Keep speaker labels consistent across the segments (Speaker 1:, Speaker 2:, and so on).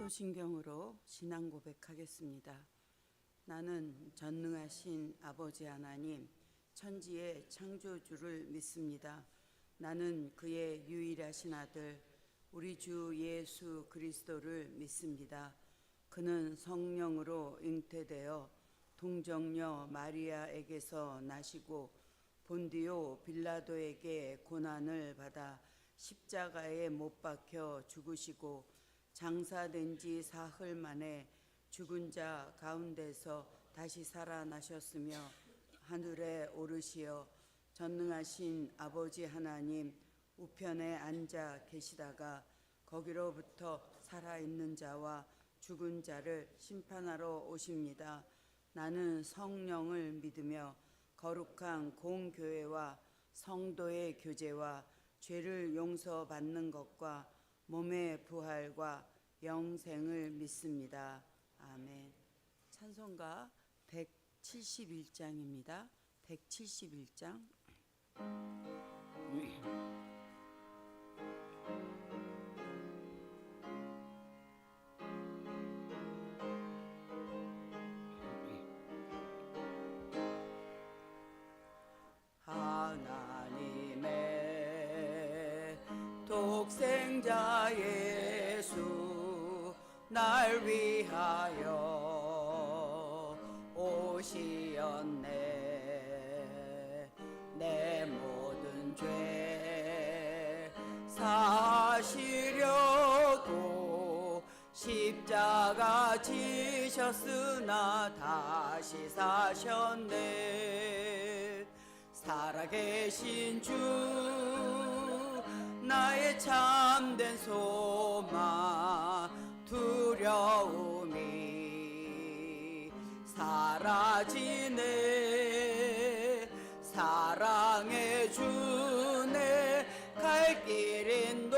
Speaker 1: 사도신경으로 신앙 고백하겠습니다. 나는 전능하신 아버지 하나님, 천지의 창조주를 믿습니다. 나는 그의 유일하신 아들, 우리 주 예수 그리스도를 믿습니다. 그는 성령으로 잉태되어 동정녀 마리아에게서 나시고 본디오 빌라도에게 고난을 받아 십자가에 못 박혀 죽으시고 장사된 지 사흘 만에 죽은 자 가운데서 다시 살아나셨으며 하늘에 오르시어 전능하신 아버지 하나님 우편에 앉아 계시다가 거기로부터 살아있는 자와 죽은 자를 심판하러 오십니다. 나는 성령을 믿으며 거룩한 공교회와 성도의 교제와 죄를 용서받는 것과 몸의 부활과 영생을 믿습니다. 아멘. 찬송가 171장입니다. 171장. 하나님의 독생자 예수 날 위하여 오시었네. 내 모든 죄 사시려고 십자가 지셨으나 다시 사셨네. 살아계신 주 나의 참된 소망 두려움이 사라지네. 사랑해 주네. 갈 길 인도하니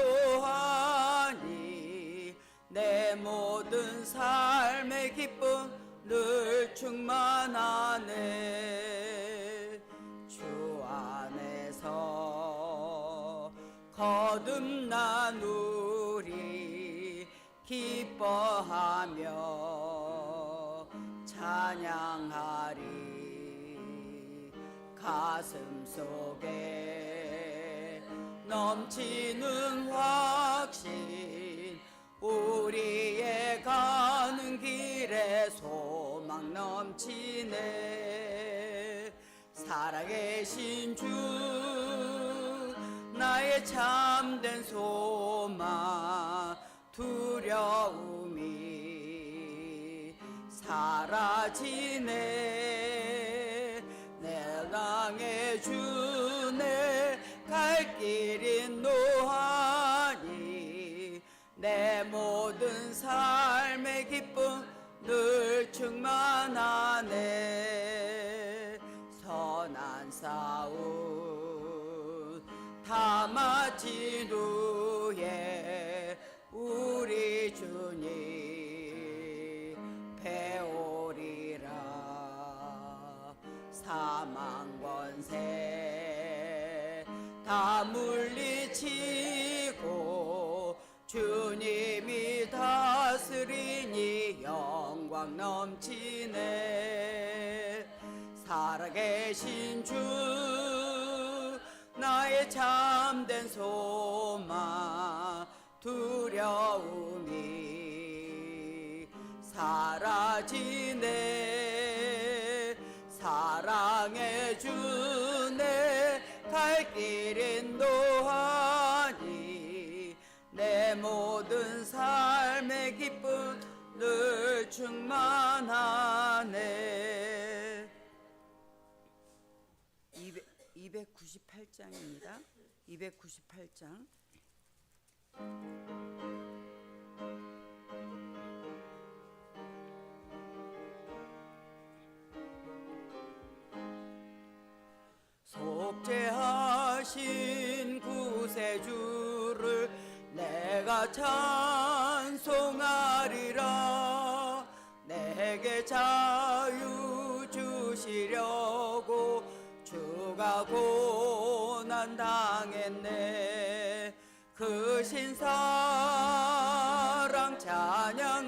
Speaker 1: 내 모든 삶의 기쁨 늘 충만하네. 주 안에서 거듭난 우리 기뻐하며 찬양하리. 가슴 속에 넘치는 확신 우리의 가는 길에 소망 넘치네. 살아계신 주 나의 참된 소망 두려움이 사라지네. 내 땅에 주네. 갈 길 인도하니 내 모든 삶의 기쁨 늘 충만하네. 선한 싸움 다 마친 후에 우리 주님 배우리라. 사망 권세 다 물리치고 주님이 다스리니 영광 넘치네. 살아계신 주 나의 참된 소망 두려움이 사라지네. 사랑해 주네. 갈 길 인도하니 내 모든 삶의 기쁨 늘 충만하네. 298장입니다. 298장. 속죄하신 구세주를 내가 찬송하리라. 내게 자유 주시려고 주가 고난 당했네. 그 신사랑 찬양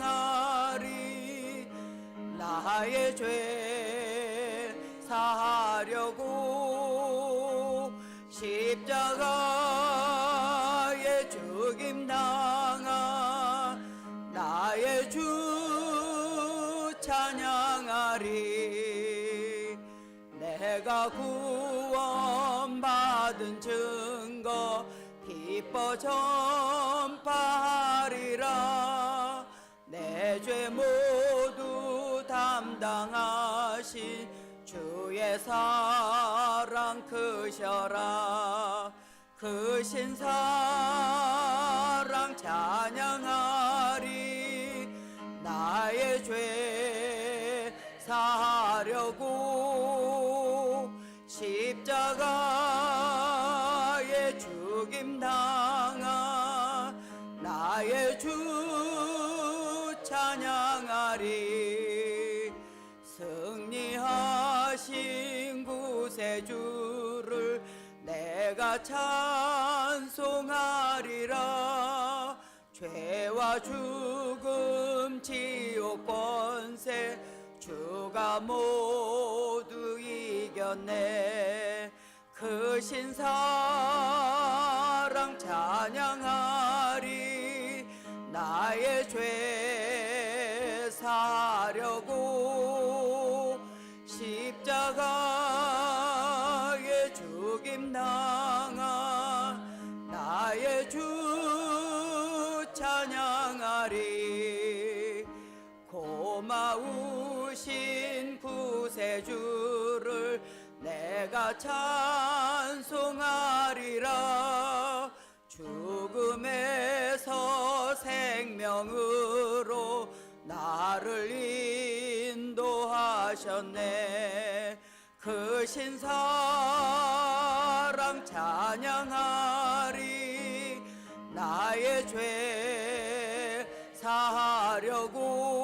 Speaker 1: 내가 구원받은 증거 기뻐 전파하리라. 내 죄 모두 담당하신 주의 사랑 크셔라. 크신 사랑 찬양하리. 나의 죄 사하려고 십자가에 죽임 당한 나의 주 찬양하리. 승리하신 구세주를 내가 찬송하리라. 죄와 죽음 지옥 권세 주가 모두 이겼네. 크신 사랑 찬양하리. 나의 죄 사려고 십자가에 죽임 당한 나의 주 찬양하리. 고마우신 구세주를 내가 찬송하리라. 죽음에서 생명으로 나를 인도하셨네. 크신 사랑 찬양하리. 나의 죄 사하려고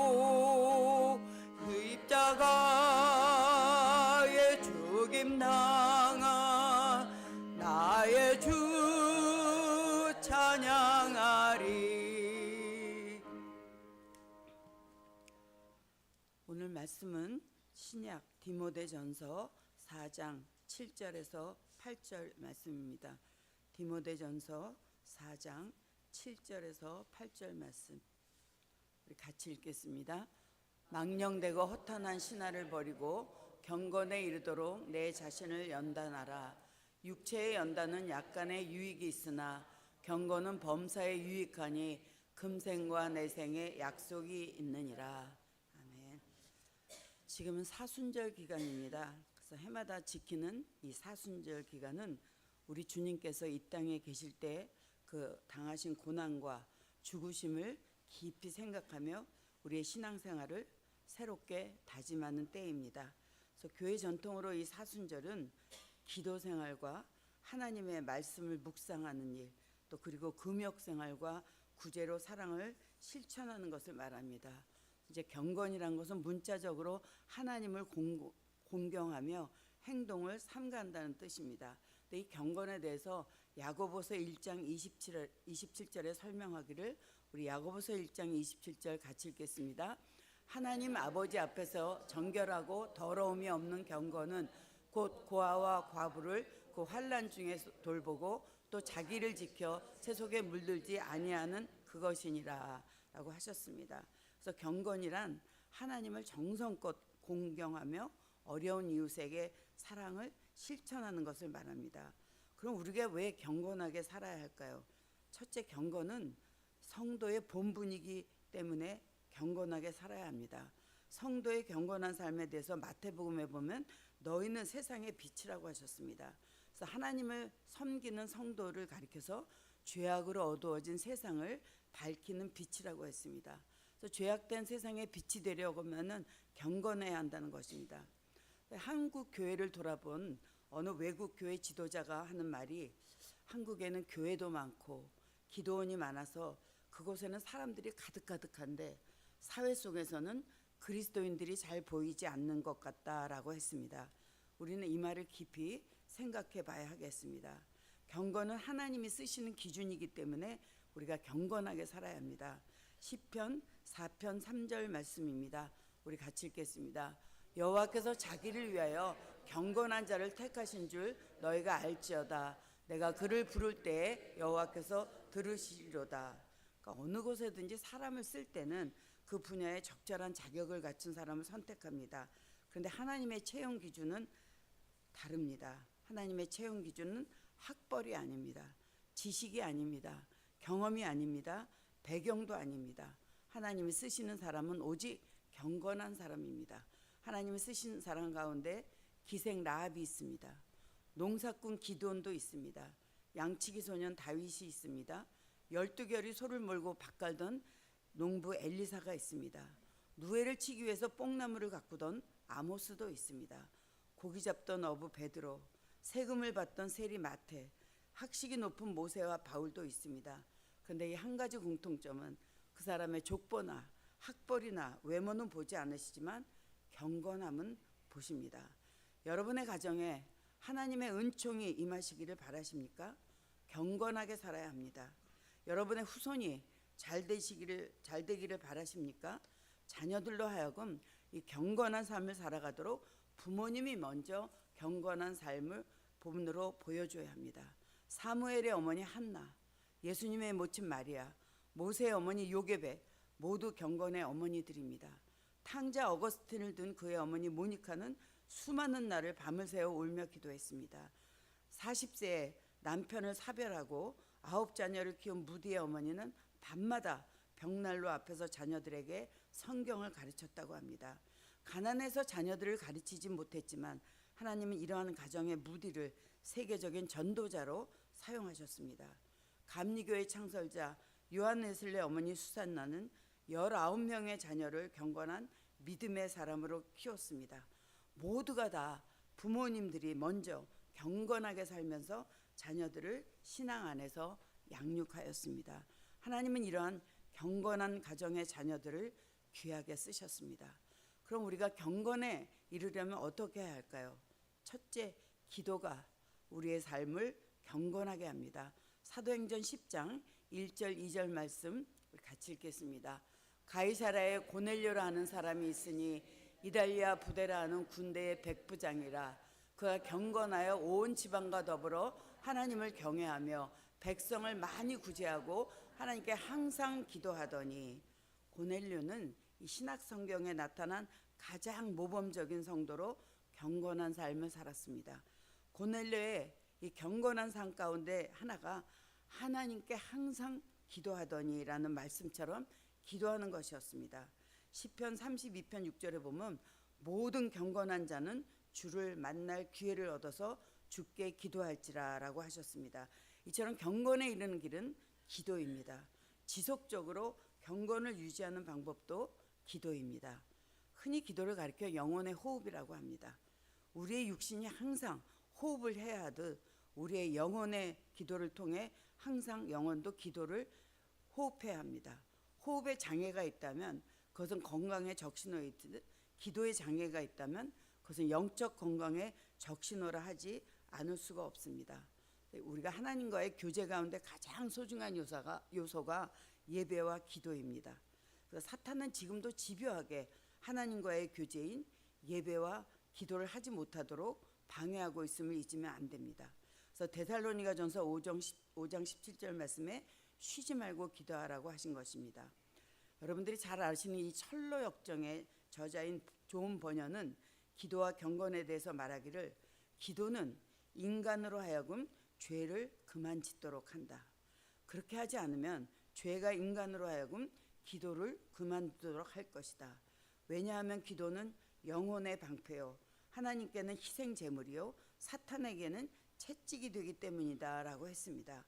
Speaker 1: 십자가에 죽임 당한 나의 주 찬양하리. 오늘 말씀은 신약 디모데전서 4장 7절에서 8절 말씀입니다. 디모데전서 4장 7절에서 8절 말씀 우리 같이 읽겠습니다. 망령되고 허탄한 신화를 버리고 경건에 이르도록 내 자신을 연단하라. 육체의 연단은 약간의 유익이 있으나 경건은 범사에 유익하니 금생과 내생에 약속이 있느니라. 아멘. 지금은 사순절 기간입니다. 그래서 해마다 지키는 이 사순절 기간은 우리 주님께서 이 땅에 계실 때 그 당하신 고난과 죽으심을 깊이 생각하며 우리의 신앙생활을 새롭게 다짐하는 때입니다. 그래서 교회 전통으로 이 사순절은 기도 생활과 하나님의 말씀을 묵상하는 일, 또 그리고 금욕 생활과 구제로 사랑을 실천하는 것을 말합니다. 이제 경건이란 것은 문자적으로 하나님을 공경하며 행동을 삼가한다는 뜻입니다. 근데 이 경건에 대해서 야고보서 1장 27절에 설명하기를 우리 야고보서 1장 27절 같이 읽겠습니다. 하나님 아버지 앞에서 정결하고 더러움이 없는 경건은 곧 고아와 과부를 그 환난 중에 돌보고 또 자기를 지켜 세속에 물들지 아니하는 그것이니라 라고 하셨습니다. 그래서 경건이란 하나님을 정성껏 공경하며 어려운 이웃에게 사랑을 실천하는 것을 말합니다. 그럼 우리가 왜 경건하게 살아야 할까요? 첫째, 경건은 성도의 본분이기 때문에 경건하게 살아야 합니다. 성도의 경건한 삶에 대해서 마태복음에 보면 너희는 세상의 빛이라고 하셨습니다. 그래서 하나님을 섬기는 성도를 가리켜서 죄악으로 어두워진 세상을 밝히는 빛이라고 했습니다. 그래서 죄악된 세상에 빛이 되려고 하면은 경건해야 한다는 것입니다. 한국 교회를 돌아본 어느 외국 교회 지도자가 하는 말이 한국에는 교회도 많고 기도원이 많아서 그곳에는 사람들이 가득가득한데 사회 속에서는 그리스도인들이 잘 보이지 않는 것 같다라고 했습니다. 우리는 이 말을 깊이 생각해 봐야 하겠습니다. 경건은 하나님이 쓰시는 기준이기 때문에 우리가 경건하게 살아야 합니다. 시편 4편 3절 말씀입니다. 우리 같이 읽겠습니다. 여호와께서 자기를 위하여 경건한 자를 택하신 줄 너희가 알지어다. 내가 그를 부를 때에 여호와께서 들으시리로다. 그러니까 어느 곳에든지 사람을 쓸 때는 그 분야에 적절한 자격을 갖춘 사람을 선택합니다. 그런데 하나님의 채용 기준은 다릅니다. 하나님의 채용 기준은 학벌이 아닙니다. 지식이 아닙니다. 경험이 아닙니다. 배경도 아닙니다. 하나님이 쓰시는 사람은 오직 경건한 사람입니다. 하나님이 쓰신 사람 가운데 기생 라합이 있습니다. 농사꾼 기드온도 있습니다. 양치기 소년 다윗이 있습니다. 12결이 소를 몰고 밭 갈던 농부 엘리사가 있습니다. 누에를 치기 위해서 뽕나무를 가꾸던 아모스도 있습니다. 고기 잡던 어부 베드로, 세금을 받던 세리 마태, 학식이 높은 모세와 바울도 있습니다. 그런데 이 한 가지 공통점은 그 사람의 족보나 학벌이나 외모는 보지 않으시지만 경건함은 보십니다. 여러분의 가정에 하나님의 은총이 임하시기를 바라십니까? 경건하게 살아야 합니다. 여러분의 후손이 잘 되기를 바라십니까? 자녀들로 하여금 이 경건한 삶을 살아가도록 부모님이 먼저 경건한 삶을 본으로 보여줘야 합니다. 사무엘의 어머니 한나, 예수님의 모친 마리아, 모세의 어머니 요게벳 모두 경건의 어머니들입니다. 탕자 어거스틴을 둔 그의 어머니 모니카는 수많은 날을 밤을 새워 울며 기도했습니다. 40세에 남편을 사별하고 9자녀를 키운 무디의 어머니는 밤마다 벽난로 앞에서 자녀들에게 성경을 가르쳤다고 합니다. 가난해서 자녀들을 가르치지 못했지만 하나님은 이러한 가정의 무디를 세계적인 전도자로 사용하셨습니다. 감리교의 창설자 요한 웨슬레 어머니 수산나는 19명의 자녀를 경건한 믿음의 사람으로 키웠습니다. 모두가 다 부모님들이 먼저 경건하게 살면서 자녀들을 신앙 안에서 양육하였습니다. 하나님은 이러한 경건한 가정의 자녀들을 귀하게 쓰셨습니다. 그럼 우리가 경건에 이르려면 어떻게 해야 할까요? 첫째, 기도가 우리의 삶을 경건하게 합니다. 사도행전 10장 1절 2절 말씀 같이 읽겠습니다. 가이사라에 고넬료라 하는 사람이 있으니 이달리아 부데라 하는 군대의 백부장이라. 그가 경건하여 온 지방과 더불어 하나님을 경외하며 백성을 많이 구제하고 하나님께 항상 기도하더니. 고넬료는 이 신약 성경에 나타난 가장 모범적인 성도로 경건한 삶을 살았습니다. 고넬료의 이 경건한 삶 가운데 하나가 하나님께 항상 기도하더니라는 말씀처럼 기도하는 것이었습니다. 시편 32편 6절에 보면 모든 경건한 자는 주를 만날 기회를 얻어서 주께 기도할지라라고 하셨습니다. 이처럼 경건에 이르는 길은 기도입니다. 지속적으로 경건을 유지하는 방법도 기도입니다. 흔히 기도를 가리켜 영혼의 호흡이라고 합니다. 우리의 육신이 항상 호흡을 해야 하듯 우리의 영혼의 기도를 통해 항상 영혼도 기도를 호흡해야 합니다. 호흡에 장애가 있다면 그것은 건강의 적신호이듯 기도에 장애가 있다면 그것은 영적 건강의 적신호라 하지 않을 수가 없습니다. 우리가 하나님과의 교제 가운데 가장 소중한 요소가 예배와 기도입니다. 그래서 사탄은 지금도 집요하게 하나님과의 교제인 예배와 기도를 하지 못하도록 방해하고 있음을 잊으면 안 됩니다. 그래서 데살로니가전서 5장 17절 말씀에 쉬지 말고 기도하라고 하신 것입니다. 여러분들이 잘 아시는 이 철로 역정의 저자인 존 버녀는 기도와 경건에 대해서 말하기를 기도는 인간으로 하여금 죄를 그만 짓도록 한다. 그렇게 하지 않으면 죄가 인간으로 하여금 기도를 그만두도록 할 것이다. 왜냐하면 기도는 영혼의 방패요 하나님께는 희생 제물이요 사탄에게는 채찍이 되기 때문이다 라고 했습니다.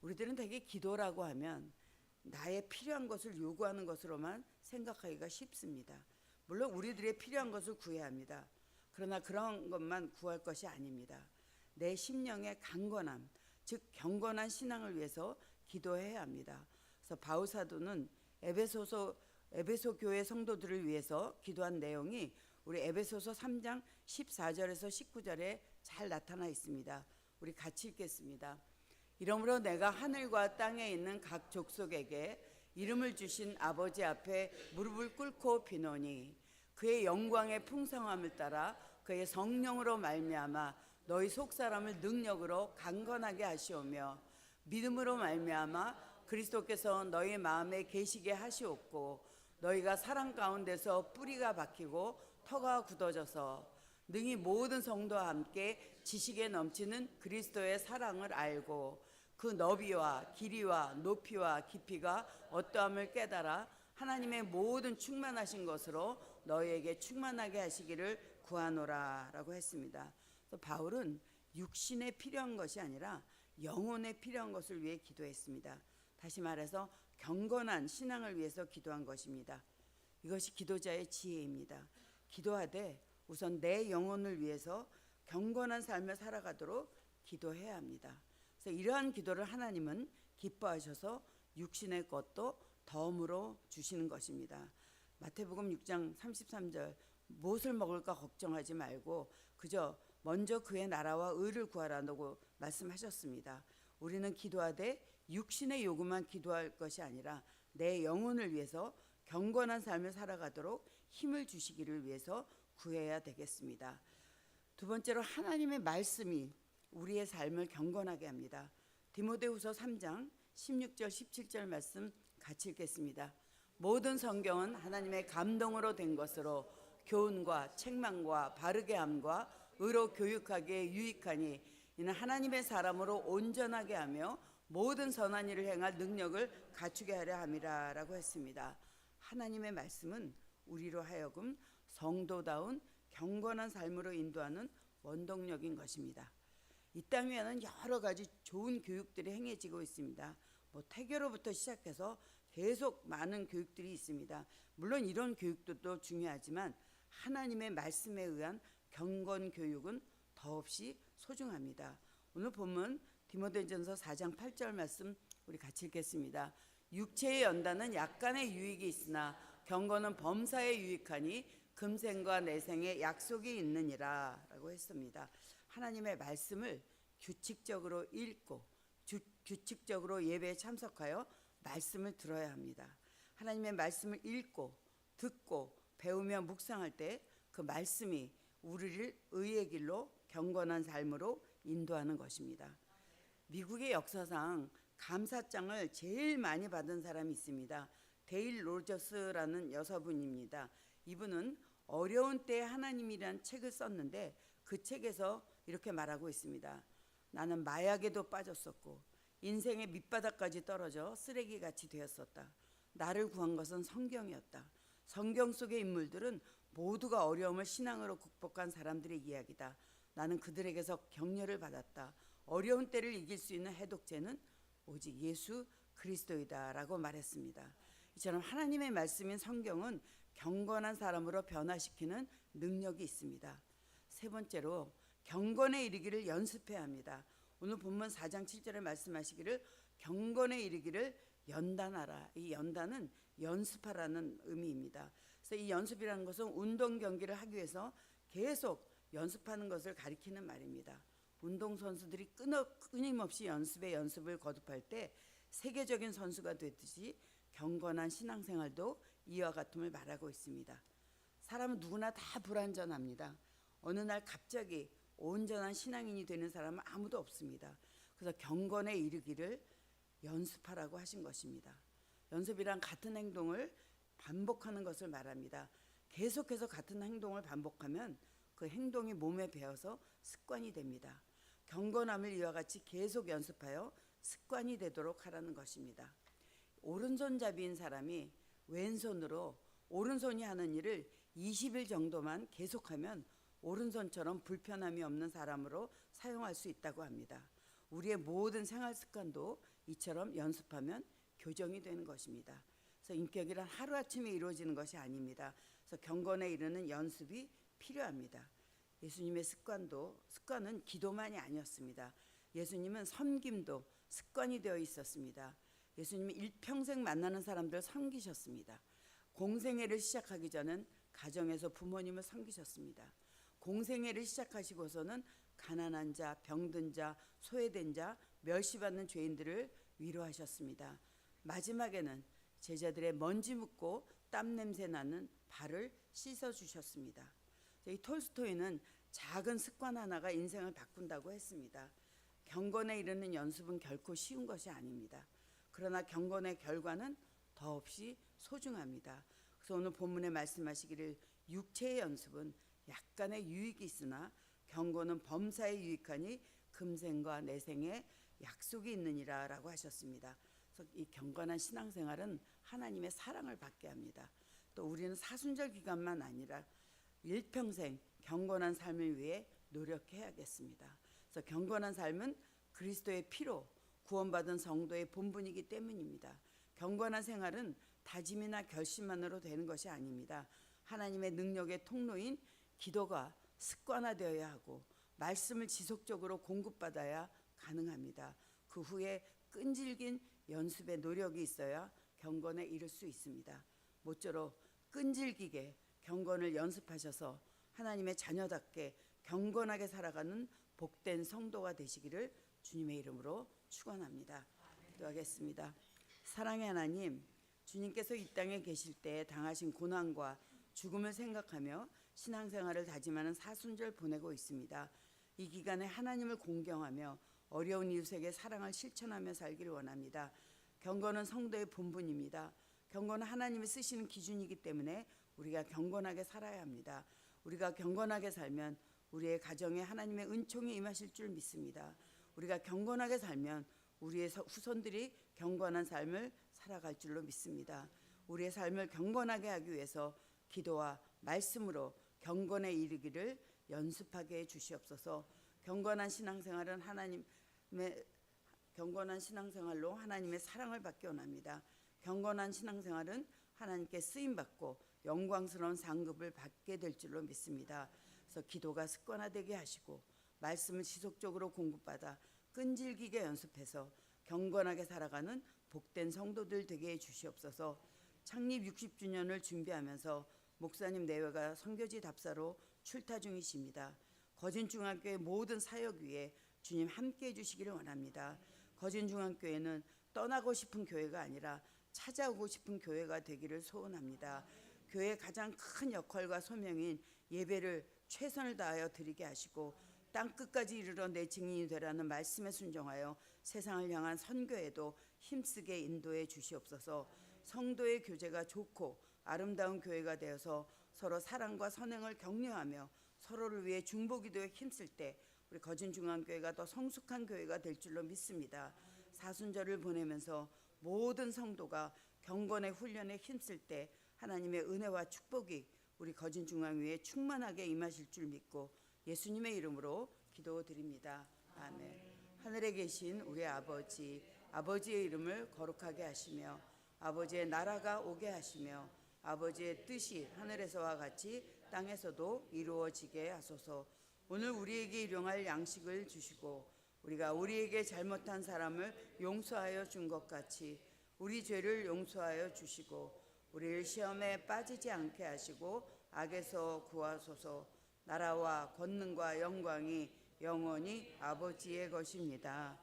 Speaker 1: 우리들은 대개 기도라고 하면 나의 필요한 것을 요구하는 것으로만 생각하기가 쉽습니다. 물론 우리들의 필요한 것을 구해야 합니다. 그러나 그런 것만 구할 것이 아닙니다. 내 심령의 강건함, 즉 경건한 신앙을 위해서 기도해야 합니다. 그래서 바울 사도는 에베소 교회 성도들을 위해서 기도한 내용이 우리 에베소서 3장 14절에서 19절에 잘 나타나 있습니다. 우리 같이 읽겠습니다. 이러므로 내가 하늘과 땅에 있는 각 족속에게 이름을 주신 아버지 앞에 무릎을 꿇고 비노니 그의 영광의 풍성함을 따라 그의 성령으로 말미암아 너희 속사람을 능력으로 강건하게 하시오며 믿음으로 말미암아 그리스도께서 너희 마음에 계시게 하시옵고 너희가 사랑 가운데서 뿌리가 박히고 터가 굳어져서 능히 모든 성도와 함께 지식에 넘치는 그리스도의 사랑을 알고 그 너비와 길이와 높이와 깊이가 어떠함을 깨달아 하나님의 모든 충만하신 것으로 너희에게 충만하게 하시기를 구하노라 라고 했습니다. 바울은 육신에 필요한 것이 아니라 영혼에 필요한 것을 위해 기도했습니다. 다시 말해서 경건한 신앙을 위해서 기도한 것입니다. 이것이 기도자의 지혜입니다. 기도하되 우선 내 영혼을 위해서 경건한 삶을 살아가도록 기도해야 합니다. 그래서 이러한 기도를 하나님은 기뻐하셔서 육신의 것도 덤으로 주시는 것입니다. 마태복음 6장 33절 무엇을 먹을까 걱정하지 말고 그저 먼저 그의 나라와 의를 구하라고 말씀하셨습니다. 우리는 기도하되 육신의 요구만 기도할 것이 아니라 내 영혼을 위해서 경건한 삶을 살아가도록 힘을 주시기를 위해서 구해야 되겠습니다. 두 번째로 하나님의 말씀이 우리의 삶을 경건하게 합니다. 디모데후서 3장 16절 17절 말씀 같이 읽겠습니다. 모든 성경은 하나님의 감동으로 된 것으로 교훈과 책망과 바르게 함과 의로 교육하기에 유익하니 이는 하나님의 사람으로 온전하게 하며 모든 선한 일을 행할 능력을 갖추게 하려 함이라 라고 했습니다. 하나님의 말씀은 우리로 하여금 성도다운 경건한 삶으로 인도하는 원동력인 것입니다. 이 땅 위에는 여러 가지 좋은 교육들이 행해지고 있습니다. 태교로부터 시작해서 계속 많은 교육들이 있습니다. 물론 이런 교육도 중요하지만 하나님의 말씀에 의한 경건 교육은 더없이 소중합니다. 오늘 본문 디모데전서 4장 8절 말씀 우리 같이 읽겠습니다. 육체의 연단은 약간의 유익이 있으나 경건은 범사에 유익하니 금생과 내생에 약속이 있느니라 라고 했습니다. 하나님의 말씀을 규칙적으로 읽고 규칙적으로 예배에 참석하여 말씀을 들어야 합니다. 하나님의 말씀을 읽고 듣고 배우며 묵상할 때 그 말씀이 우리를 의의 길로 경건한 삶으로 인도하는 것입니다. 미국의 역사상 감사장을 제일 많이 받은 사람이 있습니다. 데일 로저스라는 여성분입니다. 이분은 어려운 때에 하나님이란 책을 썼는데 그 책에서 이렇게 말하고 있습니다. 나는 마약에도 빠졌었고 인생의 밑바닥까지 떨어져 쓰레기같이 되었었다. 나를 구한 것은 성경이었다. 성경 속의 인물들은 모두가 어려움을 신앙으로 극복한 사람들의 이야기다. 나는 그들에게서 격려를 받았다. 어려운 때를 이길 수 있는 해독제는 오직 예수 그리스도이다 라고 말했습니다. 이처럼 하나님의 말씀인 성경은 경건한 사람으로 변화시키는 능력이 있습니다. 세 번째로 경건에 이르기를 연습해야 합니다. 오늘 본문 4장 7절에 말씀하시기를 경건에 이르기를 연단하라. 이 연단은 연습하라는 의미입니다. 그래서 이 연습이라는 것은 운동 경기를 하기 위해서 계속 연습하는 것을 가리키는 말입니다. 운동선수들이 끊임없이 연습을 거듭할 때 세계적인 선수가 되듯이 경건한 신앙생활도 이와 같음을 말하고 있습니다. 사람은 누구나 다 불완전합니다. 어느 날 갑자기 온전한 신앙인이 되는 사람은 아무도 없습니다. 그래서 경건에 이르기를 연습하라고 하신 것입니다. 연습이란 같은 행동을 반복하는 것을 말합니다. 계속해서 같은 행동을 반복하면 그 행동이 몸에 배어서 습관이 됩니다. 경건함을 이와 같이 계속 연습하여 습관이 되도록 하라는 것입니다. 오른손잡이인 사람이 왼손으로 오른손이 하는 일을 20일 정도만 계속하면 오른손처럼 불편함이 없는 사람으로 사용할 수 있다고 합니다. 우리의 모든 생활 습관도 이처럼 연습하면 교정이 되는 것입니다. 그래서 인격이란 하루아침에 이루어지는 것이 아닙니다. 그래서 경건에 이르는 연습이 필요합니다. 예수님의 습관은 기도만이 아니었습니다. 예수님은 섬김도 습관이 되어 있었습니다. 예수님이 일평생 만나는 사람들을 섬기셨습니다. 공생애를 시작하기 전엔 가정에서 부모님을 섬기셨습니다. 공생애를 시작하시고서는 가난한 자, 병든 자, 소외된 자, 멸시받는 죄인들을 위로하셨습니다. 마지막에는 제자들의 먼지 묻고 땀 냄새 나는 발을 씻어주셨습니다. 이 톨스토이는 작은 습관 하나가 인생을 바꾼다고 했습니다. 경건에 이르는 연습은 결코 쉬운 것이 아닙니다. 그러나 경건의 결과는 더없이 소중합니다. 그래서 오늘 본문에 말씀하시기를 육체의 연습은 약간의 유익이 있으나 경고는 범사에 유익하니 금생과 내생에 약속이 있느니라 라고 하셨습니다. 그래서 이 경건한 신앙생활은 하나님의 사랑을 받게 합니다. 또 우리는 사순절 기간만 아니라 일평생 경건한 삶을 위해 노력해야겠습니다. 그래서 경건한 삶은 그리스도의 피로 구원받은 성도의 본분이기 때문입니다. 경건한 생활은 다짐이나 결심만으로 되는 것이 아닙니다. 하나님의 능력의 통로인 기도가 습관화되어야 하고 말씀을 지속적으로 공급받아야 가능합니다. 그 후에 끈질긴 연습의 노력이 있어야 경건에 이를 수 있습니다. 모쪼록 끈질기게 경건을 연습하셔서 하나님의 자녀답게 경건하게 살아가는 복된 성도가 되시기를 주님의 이름으로 축원합니다. 기도하겠습니다. 사랑의 하나님, 주님께서 이 땅에 계실 때 당하신 고난과 죽음을 생각하며 신앙생활을 다짐하는 사순절 보내고 있습니다. 이 기간에 하나님을 공경하며 어려운 이웃에게 사랑을 실천하며 살기를 원합니다. 경건은 성도의 본분입니다. 경건은 하나님이 쓰시는 기준이기 때문에 우리가 경건하게 살아야 합니다. 우리가 경건하게 살면 우리의 가정에 하나님의 은총이 임하실 줄 믿습니다. 우리가 경건하게 살면 우리의 후손들이 경건한 삶을 살아갈 줄로 믿습니다. 우리의 삶을 경건하게 하기 위해서 기도와 말씀으로 경건에 이르기를 연습하게 해 주시옵소서. 경건한 신앙생활은 경건한 신앙생활로 하나님의 사랑을 받기 원합니다. 경건한 신앙생활은 하나님께 쓰임받고 영광스러운 상급을 받게 될 줄로 믿습니다. 그래서 기도가 습관화되게 하시고 말씀을 지속적으로 공급받아 끈질기게 연습해서 경건하게 살아가는 복된 성도들 되게 해 주시옵소서. 창립 60주년을 준비하면서 목사님 내외가 선교지 답사로 출타 중이십니다. 거진중앙교회 모든 사역 위에 주님 함께 해주시기를 원합니다. 거진중앙교회는 떠나고 싶은 교회가 아니라 찾아오고 싶은 교회가 되기를 소원합니다. 교회의 가장 큰 역할과 소명인 예배를 최선을 다하여 드리게 하시고 땅끝까지 이르러 내 증인이 되라는 말씀에 순종하여 세상을 향한 선교에도 힘쓰게 인도해 주시옵소서. 성도의 교제가 좋고 아름다운 교회가 되어서 서로 사랑과 선행을 격려하며 서로를 위해 중보기도에 힘쓸 때 우리 거진중앙교회가 더 성숙한 교회가 될 줄로 믿습니다. 사순절을 보내면서 모든 성도가 경건의 훈련에 힘쓸 때 하나님의 은혜와 축복이 우리 거진중앙교회에 충만하게 임하실 줄 믿고 예수님의 이름으로 기도드립니다. 아멘. 하늘에 계신 우리 아버지, 아버지의 이름을 거룩하게 하시며 아버지의 나라가 오게 하시며 아버지의 뜻이 하늘에서와 같이 땅에서도 이루어지게 하소서. 오늘 우리에게 일용할 양식을 주시고 우리가 우리에게 잘못한 사람을 용서하여 준 것 같이 우리 죄를 용서하여 주시고 우리를 시험에 빠지지 않게 하시고 악에서 구하소서. 나라와 권능과 영광이 영원히 아버지의 것입니다.